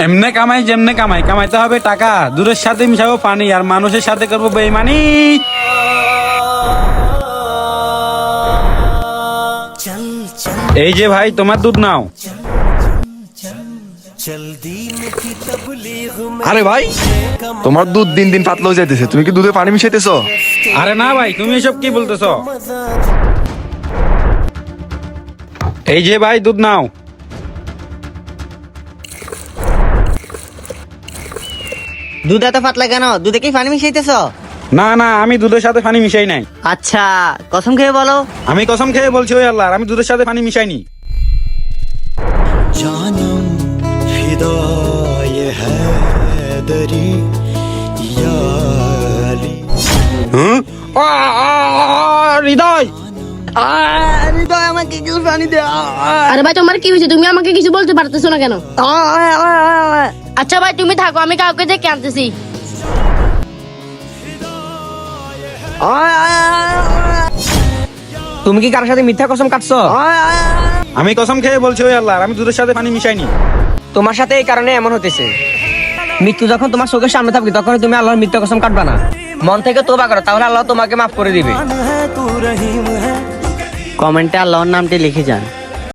এমনে কামাই যেমনে কামাই, কামাইতে হবে টাকা, দূরের সাথে মিশাবো পানি, আর মানুষের সাথে করবো বেইমানি। এই যে ভাই, তোমার দুধ নাও। আরে ভাই, তোমার দুধ দিন দিন পাতলা হয়ে যাইতেছে, তুমি কি দুধে পানি মিশাইতেছো? আরে না ভাই, তুমি এসব কি বলতেছো? এই যে ভাই, দুধ নাও। দুধ এত পাতলা কেন? দুধে কি পানি মিশাইতেছ? না না, আমি দুধের সাথে পানি মিশাই নাই। আচ্ছা, কসম খেয়ে বলো। আমি কসম খেয়ে বলছি ওই আল্লাহর, আমি দুধের সাথে পানি মিশাইনি। जानम फिदाय हैदरी याली হৃদয়, হৃদয়, আমাকে কিছু পানি দে। আরে ভাই, তোমার কি হয়েছে? তুমি আমাকে কিছু বলতে পারতেছো না কেন? আচ্ছা ভাই, তুমি থাকো, আমি কাউকে দেখে আনতেছি। তুমি কি কারোর সাথে মিথ্যা কসম কাটছো? আমি কসম খেয়ে বলছি ওই আল্লাহর, আমি দুধের সাথে পানি মিশাইনি। তোমার সাথে এই কারণে এমন হতেছে। মৃত্যু যখন তোমার চোখের সামনে থাকবে, তখন তুমি আল্লাহর মিথ্যা কসম কাটবা না। মন থেকে তোবা করো, তাহলে আল্লাহ তোমাকে মাফ করে দিবে। है तू रहीम है কমেন্টে আল্লাহর নামটি লিখে যান।